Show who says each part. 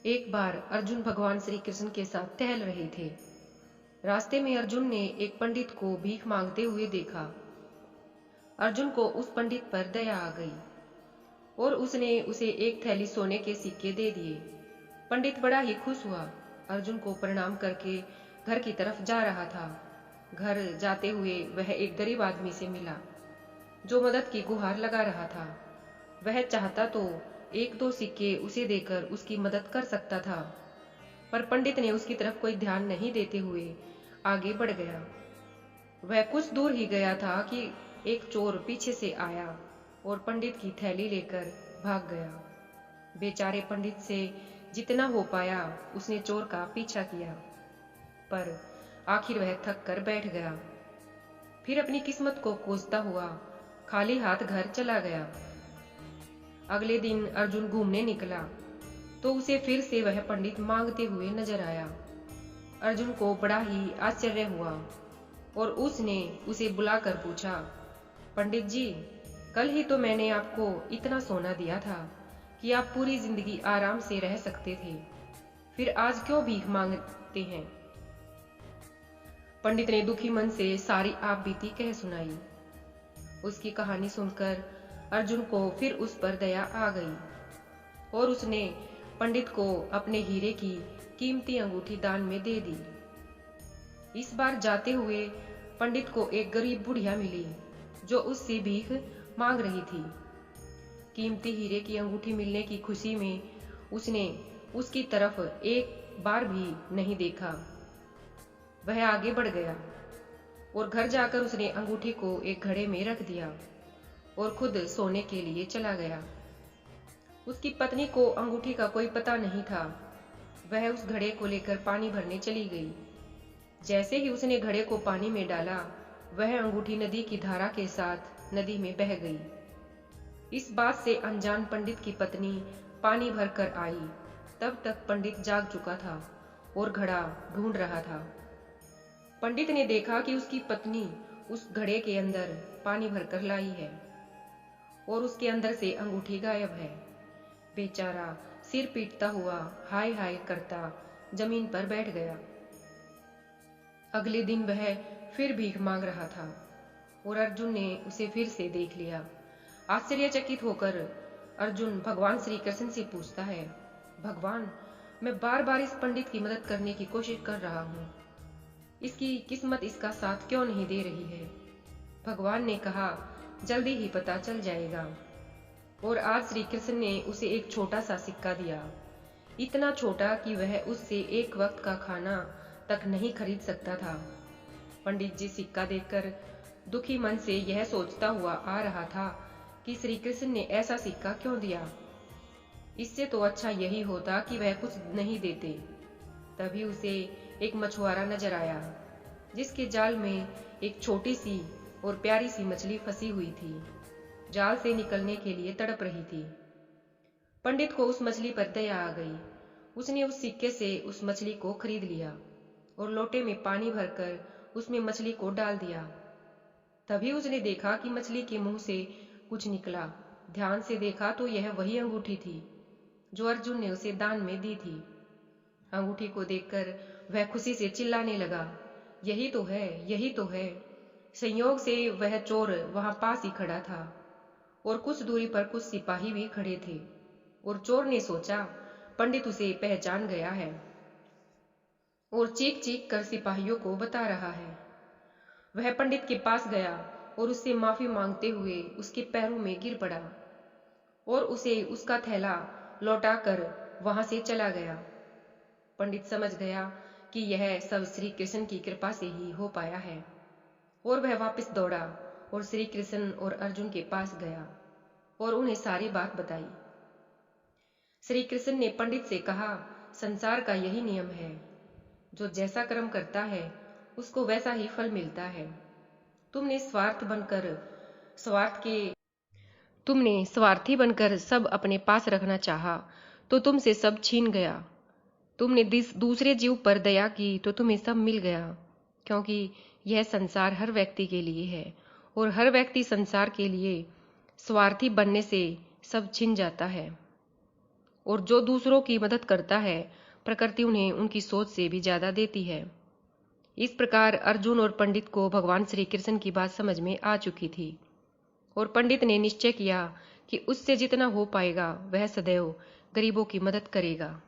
Speaker 1: एक बार अर्जुन भगवान श्री कृष्ण के साथ टहल रहे थे। रास्ते में अर्जुन ने एक पंडित को भीख मांगते हुए देखा। अर्जुन को उस पंडित पर दया आ गई और उसने उसे एक थैली सोने के सिक्के दे दिए। पंडित बड़ा ही खुश हुआ। अर्जुन को प्रणाम करके घर की तरफ जा रहा था। घर जाते हुए वह एक गरीब आदमी से मिला जो मदद की गुहार लगा रहा था। वह चाहता तो एक दो सिक्के उसे देकर उसकी मदद कर सकता था, पर पंडित ने उसकी तरफ कोई ध्यान नहीं देते हुए आगे बढ़ गया। वह कुछ दूर ही गया था कि एक चोर पीछे से आया और पंडित की थैली लेकर भाग गया। बेचारे पंडित से जितना हो पाया उसने चोर का पीछा किया, पर आखिर वह थक कर बैठ गया। फिर अपनी किस्मत को कोसता हुआ खाली हाथ घर चला गया। अगले दिन अर्जुन घूमने निकला तो उसे फिर से वह पंडित मांगते हुए नजर आया। अर्जुन को बड़ा ही आश्चर्य हुआ और उसने उसे बुलाकर पूछा, पंडित जी, कल ही तो मैंने आपको इतना सोना दिया था कि आप पूरी जिंदगी आराम से रह सकते थे, फिर आज क्यों भीख मांगते हैं? पंडित ने दुखी मन से सारी आपबीती कह सुनाई। उसकी कहानी सुनकर अर्जुन को फिर उस पर दया आ गई और उसने पंडित को अपने हीरे की कीमती अंगूठी दान में दे दी। इस बार जाते हुए पंडित को एक गरीब बुढ़िया मिली जो उससे भीख मांग रही थी। कीमती हीरे की अंगूठी मिलने की खुशी में उसने उसकी तरफ एक बार भी नहीं देखा। वह आगे बढ़ गया और घर जाकर उसने अंगूठी को एक घड़े में रख दिया और खुद सोने के लिए चला गया। उसकी पत्नी को अंगूठी का कोई पता नहीं था। वह उस घड़े को लेकर पानी भरने चली गई। जैसे ही उसने घड़े को पानी में डाला, वह अंगूठी नदी की धारा के साथ नदी में बह गई। इस बात से अनजान पंडित की पत्नी पानी भरकर आई। तब तक पंडित जाग चुका था और घड़ा ढूंढ रहा था। पंडित ने देखा कि उसकी पत्नी उस घड़े के अंदर पानी भरकर लाई है और उसके अंदर से अंगूठी गायब है। बेचारा सिर पीटता हुआ हाय हाय करता जमीन पर बैठ गया। अगले दिन वह फिर भीख मांग रहा था और अर्जुन ने उसे फिर से देख लिया। आश्चर्यचकित होकर अर्जुन भगवान श्री कृष्ण से पूछता है, भगवान, मैं बार बार इस पंडित की मदद करने की कोशिश कर रहा हूँ, इसकी किस्मत इसका साथ क्यों नहीं दे रही है? भगवान ने कहा, जल्दी ही पता चल जाएगा। और आज श्री कृष्ण ने उसे एक छोटा सा सिक्का दिया, इतना छोटा कि वह उससे एक वक्त का खाना तक नहीं खरीद सकता था। पंडित जी सिक्का देखकर दुखी मन से यह सोचता हुआ आ रहा था कि श्री कृष्ण ने ऐसा सिक्का क्यों दिया। इससे तो अच्छा यही होता कि वह कुछ नहीं देते। तभी उसे एक मछुआरा नजर आया जिसके जाल में एक छोटी सी और प्यारी सी मछली फंसी हुई थी। जाल से निकलने के लिए तड़प रही थी। पंडित को उस मछली पर दया आ गई। उसने उस सिक्के से उस मछली को खरीद लिया और लोटे में पानी भरकर उसमें मछली को डाल दिया। तभी उसने देखा कि मछली के मुंह से कुछ निकला। ध्यान से देखा तो यह वही अंगूठी थी जो अर्जुन ने उसे दान में दी थी। अंगूठी को देखकर वह खुशी से चिल्लाने लगा, यही तो है, यही तो है। संयोग से वह चोर वहां पास ही खड़ा था और कुछ दूरी पर कुछ सिपाही भी खड़े थे और चोर ने सोचा पंडित उसे पहचान गया है और चीख चीख कर सिपाहियों को बता रहा है। वह पंडित के पास गया और उससे माफी मांगते हुए उसके पैरों में गिर पड़ा और उसे उसका थैला लौटाकर वहां से चला गया। पंडित समझ गया कि यह सब श्री कृष्ण की कृपा से ही हो पाया है और वह वापस दौड़ा और श्री कृष्ण और अर्जुन के पास गया और उन्हें सारी बात बताई। श्री कृष्ण ने पंडित से कहा, संसार का यही नियम है, जो जैसा कर्म करता है उसको वैसा ही फल मिलता है। तुमने स्वार्थी बनकर सब अपने पास रखना चाहा तो तुमसे सब छीन गया। तुमने दूसरे जीव पर दया की तो तुम्हें सब मिल गया, क्योंकि यह संसार हर व्यक्ति के लिए है और हर व्यक्ति संसार के लिए स्वार्थी बनने से सब छिन जाता है। और जो दूसरों की मदद करता है, प्रकृति उन्हें उनकी सोच से भी ज्यादा देती है। इस प्रकार अर्जुन और पंडित को भगवान श्री कृष्ण की बात समझ में आ चुकी थी और पंडित ने निश्चय किया कि उससे जितना हो पाएगा वह सदैव गरीबों की मदद करेगा।